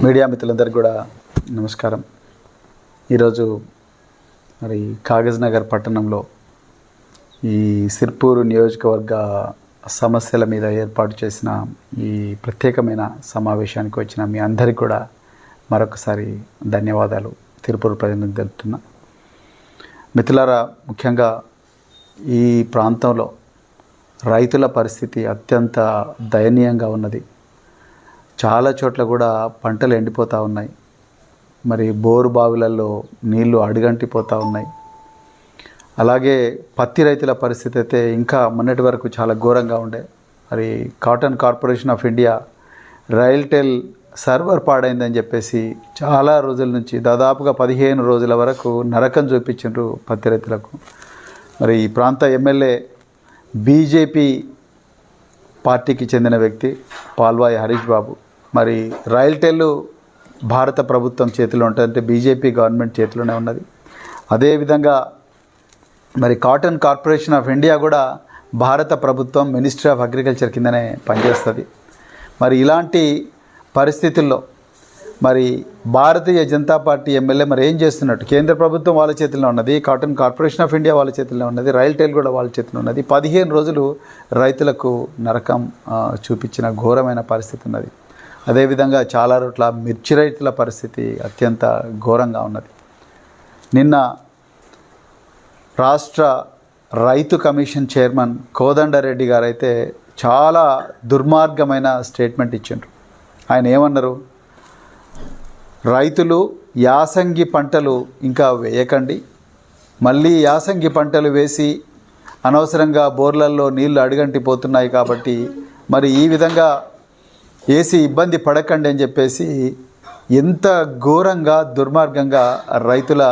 Media మిత్రులందరికీ కూడా నమస్కారం. ఈరోజు మరి కాగజ్ నగర్ పట్టణంలో ఈ సిర్పూరు నియోజకవర్గ సమస్యల మీద ఏర్పాటు చేసిన ఈ ప్రత్యేకమైన సమావేశానికి వచ్చిన మీ అందరికీ కూడా మరొకసారి ధన్యవాదాలు తిరుపూరు ప్రజలకు తెలుపుతున్నా. మిత్రులారా, ముఖ్యంగా ఈ ప్రాంతంలో రైతుల పరిస్థితి అత్యంత దయనీయంగా ఉన్నది. చాలా చోట్ల కూడా పంటలు ఎండిపోతూ ఉన్నాయి. మరి బోరు బావులలో నీళ్లు అడుగంటిపోతూ ఉన్నాయి. అలాగే పత్తి రైతుల పరిస్థితి అయితే ఇంకా మొన్నటి వరకు చాలా ఘోరంగా ఉండే. మరి Cotton Corporation of India RailTel server పాడైందని చెప్పేసి చాలా రోజుల నుంచి దాదాపుగా 15 రోజుల వరకు నరకం చూపించారు పత్తి రైతులకు. మరి ఈ ప్రాంత ఎమ్మెల్యే బీజేపీ పార్టీకి చెందిన వ్యక్తి పాల్వాయి హరీష్ బాబు. మరి రైల్టెల్ భారత ప్రభుత్వం చేతిలో ఉంటుంది, అంటే బీజేపీ గవర్నమెంట్ చేతిలోనే ఉన్నది. అదేవిధంగా మరి కాటన్ కార్పొరేషన్ ఆఫ్ ఇండియా కూడా భారత ప్రభుత్వం మినిస్ట్రీ ఆఫ్ అగ్రికల్చర్ కిందనే పనిచేస్తుంది. మరి ఇలాంటి పరిస్థితుల్లో మరి భారతీయ జనతా పార్టీ ఎమ్మెల్యే మరి ఏం చేస్తున్నట్టు? కేంద్ర ప్రభుత్వం వాళ్ళ చేతిలో ఉన్నది, కాటన్ కార్పొరేషన్ ఆఫ్ ఇండియా వాళ్ళ చేతిలో ఉన్నది, రైల్టెల్ కూడా వాళ్ళ చేతిలో ఉన్నది. 15 రోజులు రైతులకు నరకం చూపించిన ఘోరమైన పరిస్థితి ఉన్నది. అదేవిధంగా చాలా రోట్ల మిర్చి రైతుల పరిస్థితి అత్యంత ఘోరంగా ఉన్నది. నిన్న రాష్ట్ర రైతు కమిషన్ చైర్మన్ కోదండరెడ్డి గారు అయితే చాలా దుర్మార్గమైన స్టేట్మెంట్ ఇచ్చిండ్రు. ఆయన ఏమన్నారు? రైతులు యాసంగి పంటలు ఇంకా వేయకండి, మళ్ళీ యాసంగి పంటలు వేసి అనవసరంగా బోర్లల్లో నీళ్లు అడుగంటిపోతున్నాయి కాబట్టి మరి ఈ విధంగా వేసి ఇబ్బంది పడకండి అని చెప్పేసి ఎంత ఘోరంగా దుర్మార్గంగా రైతుల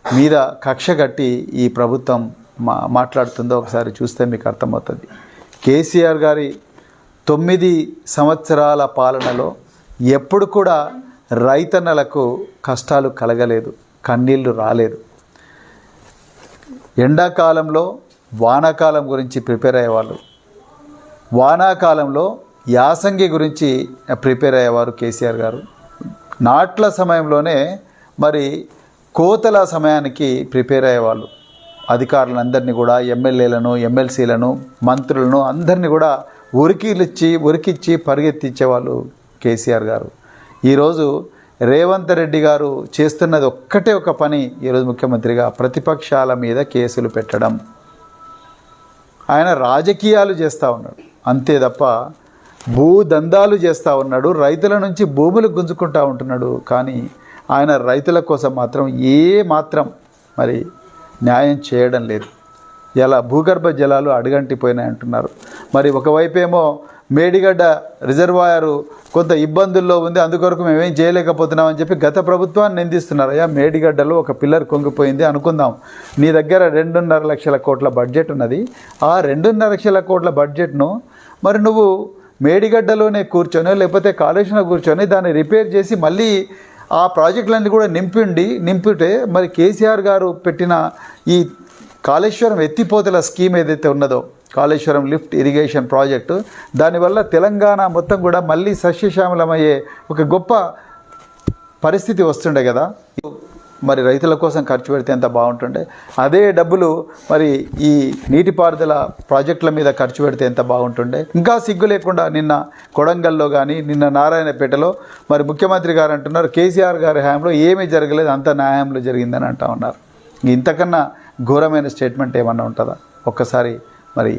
మీద కక్ష కట్టి ఈ ప్రభుత్వం మాట్లాడుతుందో ఒకసారి చూస్తే మీకు అర్థమవుతుంది. కేసీఆర్ గారి 9 సంవత్సరాల పాలనలో ఎప్పుడు కూడా రైతన్నలకు కష్టాలు కలగలేదు, కన్నీళ్లు రాలేదు. ఎండాకాలంలో వానాకాలం గురించి ప్రిపేర్ అయ్యేవాళ్ళు, వానాకాలంలో యాసంగి గురించి ప్రిపేర్ అయ్యేవారు కేసీఆర్ గారు. నాట్ల సమయంలోనే మరి కోతల సమయానికి ప్రిపేర్ అయ్యేవాళ్ళు. అధికారులందరినీ కూడా, ఎమ్మెల్యేలను, ఎమ్మెల్సీలను, మంత్రులను అందరినీ కూడా ఉరికిచ్చి పరిగెత్తించేవాళ్ళు కేసీఆర్ గారు. ఈరోజు రేవంత్ రెడ్డి గారు చేస్తున్నది ఒక్కటే ఒక పని. ఈరోజు ముఖ్యమంత్రిగా ప్రతిపక్షాల మీద కేసులు పెట్టడం. ఆయన రాజకీయాలు చేస్తూ ఉన్నాడు అంతే తప్ప భూదందాలు చేస్తూ ఉన్నాడు. రైతుల నుంచి భూములు గుంజుకుంటూ ఉంటున్నాడు. కానీ ఆయన రైతుల కోసం మాత్రం మాత్రం మరి న్యాయం చేయడం లేదు. ఇలా భూగర్భ జలాలు అడుగంటిపోయినాయి అంటున్నారు. మరి ఒకవైపేమో మేడిగడ్డ రిజర్వాయరు కొంత ఇబ్బందుల్లో ఉంది, అందుకొరకు మేమేం చేయలేకపోతున్నామని చెప్పి గత ప్రభుత్వాన్ని నిందిస్తున్నారు. అయ్యా, మేడిగడ్డలో ఒక పిల్లర్ కొంగిపోయింది అనుకుందాం, నీ దగ్గర 2.5 లక్షల కోట్ల బడ్జెట్ ఉన్నది. ఆ 2.5 లక్షల కోట్ల బడ్జెట్ను మరి నువ్వు మేడిగడ్డలోనే కూర్చొని లేకపోతే కాళేశ్వరంలో కూర్చొని దాన్ని రిపేర్ చేసి మళ్ళీ ఆ ప్రాజెక్టులన్నీ కూడా నింపితే మరి కేసీఆర్ గారు పెట్టిన ఈ కాళేశ్వరం ఎత్తిపోతల స్కీమ్ ఏదైతే ఉన్నదో, కాళేశ్వరం లిఫ్ట్ ఇరిగేషన్ ప్రాజెక్టు, దానివల్ల తెలంగాణ మొత్తం కూడా మళ్ళీ సస్యశ్యామలమయ్యే ఒక గొప్ప పరిస్థితి వస్తుండే కదా. మరి రైతుల కోసం ఖర్చు పెడితే ఎంత బాగుంటుండే. అదే డబ్బులు మరి ఈ నీటిపారుదల ప్రాజెక్టుల మీద ఖర్చు పెడితే ఎంత బాగుంటుండే. ఇంకా సిగ్గు లేకుండా నిన్న కొడంగల్లో కానీ నిన్న నారాయణపేటలో మరి ముఖ్యమంత్రి గారు అంటున్నారు కేసీఆర్ గారి హయాంలో ఏమీ జరగలేదు, అంత న్యాయంలో జరిగిందని అంటూ ఉన్నారు. ఇంతకన్నా ఘోరమైన స్టేట్మెంట్ ఏమన్నా ఉంటుందా? ఒక్కసారి మరి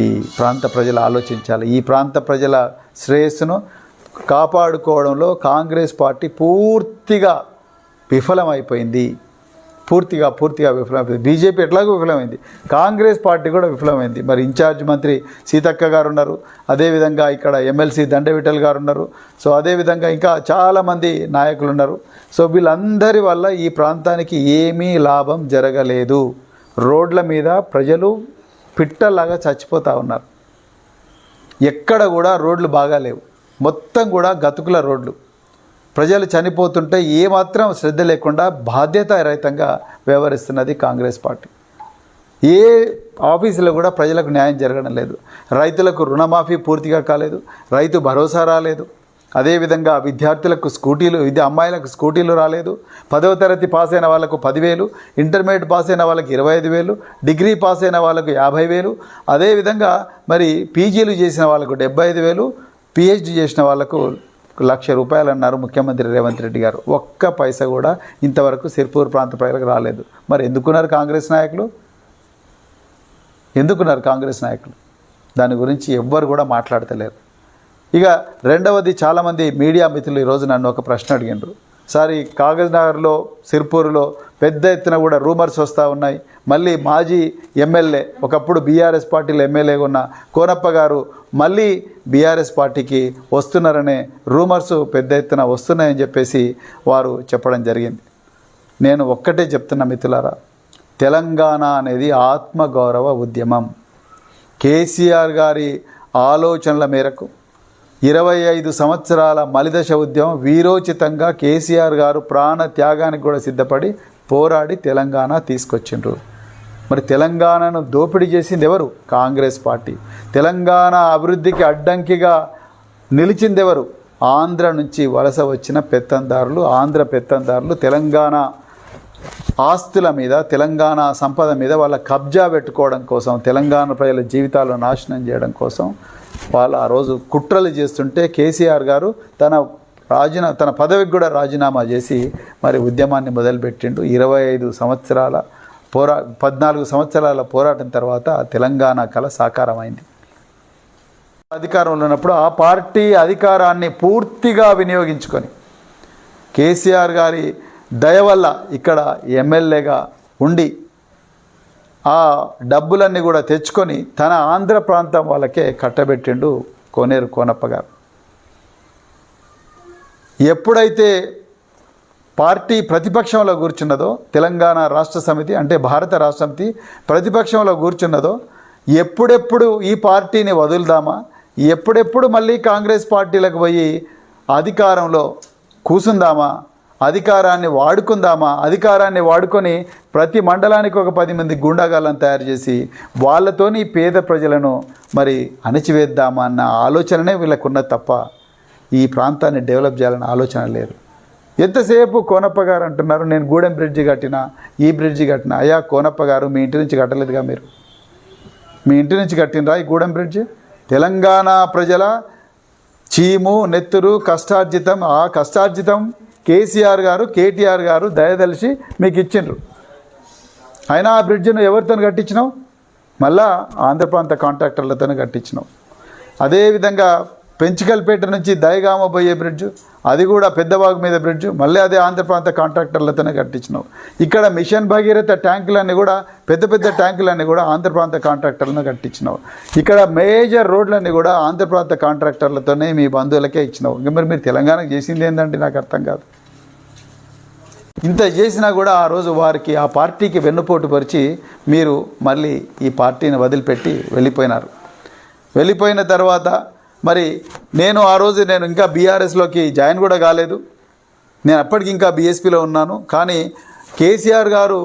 ఈ ప్రాంత ప్రజలు ఆలోచించాలి. ఈ ప్రాంత ప్రజల శ్రేయస్సును కాపాడుకోవడంలో కాంగ్రెస్ పార్టీ పూర్తిగా విఫలమైపోయింది. పూర్తిగా విఫలమైపోయింది. బీజేపీ ఎట్లాగో విఫలమైంది, కాంగ్రెస్ పార్టీ కూడా విఫలమైంది. మరి ఇన్ఛార్జ్ మంత్రి సీతక్క గారు ఉన్నారు, అదేవిధంగా ఇక్కడ ఎమ్మెల్సీ దండవిఠల్ గారు ఉన్నారు. సో అదేవిధంగా ఇంకా చాలామంది నాయకులు ఉన్నారు. సో వీళ్ళందరి వల్ల ఈ ప్రాంతానికి ఏమీ లాభం జరగలేదు. రోడ్ల మీద ప్రజలు పిట్టలాగా చచ్చిపోతూ ఉన్నారు. ఎక్కడ కూడా రోడ్లు బాగాలేవు, మొత్తం కూడా గతుకుల రోడ్లు. ప్రజలు చనిపోతుంటే ఏమాత్రం శ్రద్ధ లేకుండా బాధ్యతారహితంగా వ్యవహరిస్తున్నది కాంగ్రెస్ పార్టీ. ఏ ఆఫీసులో కూడా ప్రజలకు న్యాయం జరగడం లేదు. రైతులకు రుణమాఫీ పూర్తిగా కాలేదు, రైతు భరోసా రాలేదు. అదేవిధంగా విద్యార్థులకు స్కూటీలు, అమ్మాయిలకు స్కూటీలు రాలేదు. 10వ తరగతి పాస్ అయిన వాళ్ళకు 10,000, ఇంటర్మీడియట్ పాస్ అయిన వాళ్ళకి 25,000, డిగ్రీ పాస్ అయిన వాళ్ళకు 50,000, అదేవిధంగా మరి పీజీలు చేసిన వాళ్ళకు 75,000, పిహెచ్డి చేసిన వాళ్ళకు ₹1,00,000 అన్నారు ముఖ్యమంత్రి రేవంత్ రెడ్డి గారు. ఒక్క పైసా కూడా ఇంతవరకు సిర్పూర్ ప్రాంత ప్రజలకు రాలేదు. మరి ఎందుకున్నారు కాంగ్రెస్ నాయకులు? ఎందుకున్నారు కాంగ్రెస్ నాయకులు? దాని గురించి ఎవ్వరు కూడా మాట్లాడతలేరు. ఇక రెండవది, చాలామంది మీడియా మిత్రులు ఈరోజు నన్ను ఒక ప్రశ్న అడిగినారు. సార్, ఈ కాగజ్ నగర్లో, సిర్పూర్లో పెద్ద ఎత్తున కూడా రూమర్స్ వస్తూ ఉన్నాయి. మళ్ళీ మాజీ ఎమ్మెల్యే, ఒకప్పుడు బీఆర్ఎస్ పార్టీలో ఎమ్మెల్యేగా ఉన్న కోనప్ప గారు మళ్ళీ బీఆర్ఎస్ పార్టీకి వస్తున్నారనే రూమర్స్ పెద్ద ఎత్తున వస్తున్నాయని చెప్పేసి వారు చెప్పడం జరిగింది. నేను ఒక్కటే చెప్తున్నా మిత్రులారా, తెలంగాణ అనేది ఆత్మగౌరవ ఉద్యమం. కేసీఆర్ గారి ఆలోచనల మేరకు 25 సంవత్సరాల మలిదశ ఉద్యమం వీరోచితంగా కేసీఆర్ గారు ప్రాణ త్యాగానికి కూడా సిద్ధపడి పోరాడి తెలంగాణ తీసుకొచ్చిండ్రు. మరి తెలంగాణను దోపిడీ చేసింది ఎవరు? కాంగ్రెస్ పార్టీ. తెలంగాణ అభివృద్ధికి అడ్డంకిగా నిలిచింది ఎవరు? ఆంధ్ర నుంచి వలస వచ్చిన పెత్తందారులు, ఆంధ్ర పెత్తందారులు తెలంగాణ ఆస్తుల మీద, తెలంగాణ సంపద మీద వాళ్ళ కబ్జా పెట్టుకోవడం కోసం, తెలంగాణ ప్రజల జీవితాలను నాశనం చేయడం కోసం వాళ్ళు ఆ రోజు కుట్రలు చేస్తుంటే కేసీఆర్ గారు తన పదవికి కూడా రాజీనామా చేసి మరి ఉద్యమాన్ని మొదలుపెట్టిండు. 14 సంవత్సరాల పోరాటం తర్వాత తెలంగాణ కళ సాకారమైంది. అధికారంలో ఉన్నప్పుడు ఆ పార్టీ అధికారాన్ని పూర్తిగా వినియోగించుకొని కేసీఆర్ గారి దయ వల్ల ఇక్కడ ఎమ్మెల్యేగా ఉండి ఆ డబ్బులన్నీ కూడా తెచ్చుకొని తన ఆంధ్ర ప్రాంతం వాళ్ళకే కట్టబెట్టిండు కోనేరు కోనప్ప గారు. ఎప్పుడైతే పార్టీ ప్రతిపక్షంలో కూర్చున్నదో, తెలంగాణ రాష్ట్ర సమితి అంటే భారత రాష్ట్ర సమితి ప్రతిపక్షంలో కూర్చున్నదో, ఎప్పుడెప్పుడు ఈ పార్టీని వదులుదామా, ఎప్పుడెప్పుడు మళ్ళీ కాంగ్రెస్ పార్టీలకు పోయి అధికారంలో కూసుందామా, అధికారాన్ని వాడుకుందామా, అధికారాన్ని వాడుకొని ప్రతి మండలానికి ఒక 10 మంది గుండాగాళ్ళను తయారు చేసి వాళ్ళతోని పేద ప్రజలను మరి అణచివేద్దామా అన్న ఆలోచననే వీళ్ళకున్నది తప్ప ఈ ప్రాంతాన్ని డెవలప్ చేయాలన్న ఆలోచన లేదు. ఎంతసేపు కోనప్ప గారు అంటున్నారు, నేను గూడెం బ్రిడ్జి కట్టినా, ఈ బ్రిడ్జి కట్టినా. అయ్యా కోనప్ప గారు, మీ ఇంటి నుంచి కట్టలేదుగా, మీరు మీ ఇంటి నుంచి కట్టినరా ఈ గూడెం బ్రిడ్జి? తెలంగాణ ప్రజల చీము నెత్తురు కష్టార్జితం, ఆ కష్టార్జితం కేసీఆర్ గారు, కేటీఆర్ గారు దయదలిచి మీకు ఇచ్చిండ్రు. అయినా ఆ బ్రిడ్జ్ను ఎవరితో కట్టించినావు? మళ్ళా ఆంధ్ర ప్రాంత కాంట్రాక్టర్లతో కట్టించినావు. అదేవిధంగా పెంచికల్పేట నుంచి దయగామ పోయే బ్రిడ్జు, అది కూడా పెద్దవాగు మీద బ్రిడ్జు, మళ్ళీ అదే ఆంధ్ర ప్రాంత కాంట్రాక్టర్లతోనే కట్టించినావు. ఇక్కడ మిషన్ భగీరథ ట్యాంకులన్నీ కూడా, పెద్ద పెద్ద ట్యాంకులన్నీ కూడా ఆంధ్ర ప్రాంత కాంట్రాక్టర్లను కట్టించినావు. ఇక్కడ మేజర్ రోడ్లన్నీ కూడా ఆంధ్ర ప్రాంత కాంట్రాక్టర్లతోనే మీ బంధువులకే ఇచ్చినావు. ఇంకా మరి తెలంగాణకు చేసింది ఏంటంటే నాకు అర్థం కాదు. ఇంత చేసినా కూడా ఆ రోజు వారికి, ఆ పార్టీకి వెన్నుపోటు పరిచి మీరు మళ్ళీ ఈ పార్టీని వదిలిపెట్టి వెళ్ళిపోయినారు. వెళ్ళిపోయిన తర్వాత మరి ఆ రోజు నేను ఇంకా బీఆర్ఎస్లోకి జాయిన్ కూడా కాలేదు, నేను అప్పటికి ఇంకా బీఎస్పీలో ఉన్నాను. కానీ కేసీఆర్ గారు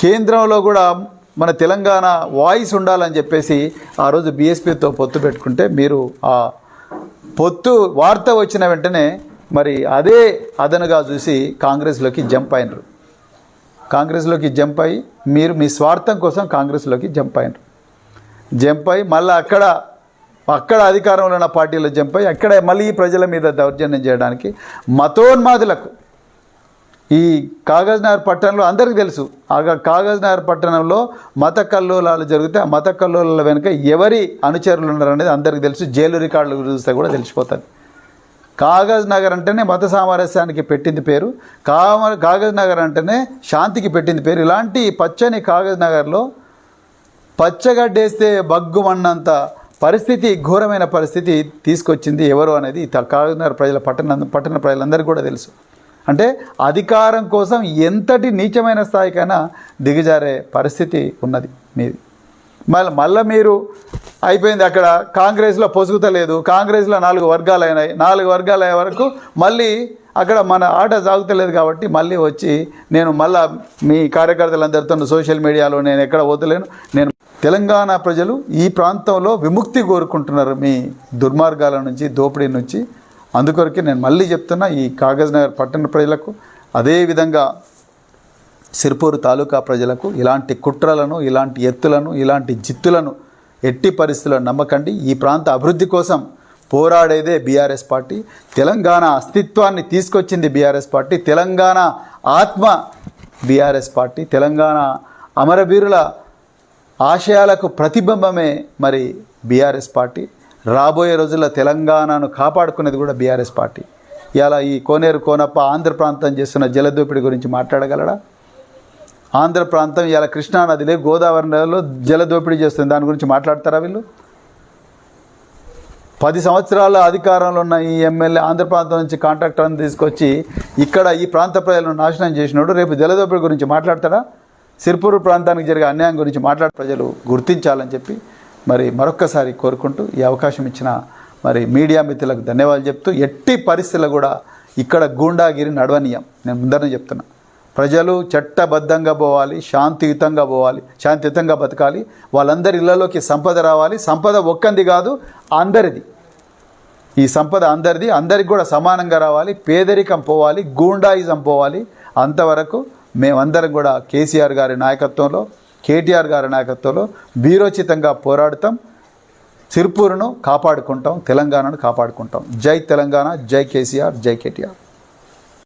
కేంద్రంలో కూడా మన తెలంగాణ వాయిస్ ఉండాలని చెప్పేసి ఆ రోజు బీఎస్పీతో పొత్తు పెట్టుకుంటే మీరు ఆ పొత్తు వార్త వచ్చిన వెంటనే మరి అదే అదనుగా చూసి కాంగ్రెస్లోకి జంప్ అయినరు. కాంగ్రెస్లోకి జంప్ అయ్యి మీరు మీ స్వార్థం కోసం కాంగ్రెస్లోకి జంప్ అయినరు. జంప్ అయ్యి మళ్ళీ అక్కడ అధికారంలో ఉన్న పార్టీలో జంప్ అయ్యి అక్కడ మళ్ళీ ప్రజల మీద దౌర్జన్యం చేయడానికి మతోన్మాదులకు ఈ కాగజ్నగర్ పట్టణంలో అందరికీ తెలుసు. కాగజ్నగర్ పట్టణంలో మత కల్లోలాలు జరిగితే ఆ మత కల్లోలాల వెనుక ఎవరి అనుచరులు ఉన్నారనేది అందరికీ తెలుసు. జైలు రికార్డులు చూస్తే కూడా తెలిసిపోతుంది. కాగజ్ నగర్ అంటేనే మత సామరస్యానికి పెట్టింది పేరు, కాగజ్ నగర్ అంటేనే శాంతికి పెట్టింది పేరు. ఇలాంటి పచ్చని కాగజ్ నగర్లో పచ్చగడ్డేస్తే బగ్గుమన్నంత పరిస్థితి, ఘోరమైన పరిస్థితి తీసుకొచ్చింది ఎవరు అనేది కాగజ్ నగర్ ప్రజల పట్టణ ప్రజలందరికీ కూడా తెలుసు. అంటే అధికారం కోసం ఎంతటి నీచమైన స్థాయికైనా దిగజారే పరిస్థితి ఉన్నది మీది. మళ్ళీ మీరు అయిపోయింది, అక్కడ కాంగ్రెస్లో పొసుగుతలేదు, కాంగ్రెస్లో 4 వర్గాలు అయినాయి. 4 వర్గాలు అయ్యే వరకు మళ్ళీ అక్కడ మన ఆట సాగుతలేదు కాబట్టి మళ్ళీ వచ్చి నేను మళ్ళీ మీ కార్యకర్తలందరితో సోషల్ మీడియాలో నేను ఎక్కడ పోతలేను. నేను తెలంగాణ ప్రజలు ఈ ప్రాంతంలో విముక్తి కోరుకుంటున్నారు మీ దుర్మార్గాల నుంచి, దోపిడీ నుంచి. అందుకొరకే నేను మళ్ళీ చెప్తున్నా ఈ కాగజ్ నగర్ పట్టణ ప్రజలకు, అదేవిధంగా సిర్పూర్ తాలూకా ప్రజలకు ఇలాంటి కుట్రలను, ఇలాంటి ఎత్తులను, ఇలాంటి జిత్తులను ఎట్టి పరిస్థితుల్లో నమ్మకండి. ఈ ప్రాంత అభివృద్ధి కోసం పోరాడేదే బీఆర్ఎస్ పార్టీ. తెలంగాణ అస్తిత్వాన్ని తీసుకొచ్చింది బీఆర్ఎస్ పార్టీ. తెలంగాణ ఆత్మ బీఆర్ఎస్ పార్టీ. తెలంగాణ అమరవీరుల ఆశయాలకు ప్రతిబింబమే మరి బీఆర్ఎస్ పార్టీ. రాబోయే రోజుల్లో తెలంగాణను కాపాడుకునేది కూడా బీఆర్ఎస్ పార్టీ. ఇలా ఈ కోనేరు కోనప్ప ఆంధ్ర ప్రాంతం చేస్తున్న జలదోపిడి గురించి మాట్లాడగలడా? ఆంధ్ర ప్రాంతం ఇలా కృష్ణానదిలో, గోదావరి నదిలో జలదోపిడీ చేస్తుంది, దాని గురించి మాట్లాడతారా వీళ్ళు? 10 సంవత్సరాల అధికారంలో ఉన్న ఈ ఎమ్మెల్యే ఆంధ్ర ప్రాంతం నుంచి కాంట్రాక్టర్ని తీసుకొచ్చి ఇక్కడ ఈ ప్రాంత ప్రజలను నాశనం చేసినోడు రేపు జలదోపిడీ గురించి మాట్లాడతాడా? సిర్పూర్ ప్రాంతానికి జరిగే అన్యాయం గురించి ప్రజలు గుర్తించాలని చెప్పి మరి మరొక్కసారి కోరుకుంటూ ఈ అవకాశం ఇచ్చిన మరి మీడియా మిత్రులకు ధన్యవాదాలు చెప్తూ, ఎట్టి పరిస్థితుల్లో కూడా ఇక్కడ గూండాగిరి నడవనీయం. నేను ముందరనే చెప్తున్నా, ప్రజలు చట్టబద్ధంగా పోవాలి, శాంతియుతంగా బతకాలి. వాళ్ళందరి ఇళ్లలోకి సంపద రావాలి. సంపద ఒక్కంది కాదు, అందరిది. ఈ సంపద అందరిది, అందరికి కూడా సమానంగా రావాలి. పేదరికం పోవాలి, గూండాయిజం పోవాలి. అంతవరకు మేమందరం కూడా కేసీఆర్ గారి నాయకత్వంలో, కేటీఆర్ గారి నాయకత్వంలో వీరోచితంగా పోరాడుతాం. సిర్పూర్ను కాపాడుకుంటాం, తెలంగాణను కాపాడుకుంటాం. జై తెలంగాణ, జై కేసీఆర్, జై కేటీఆర్.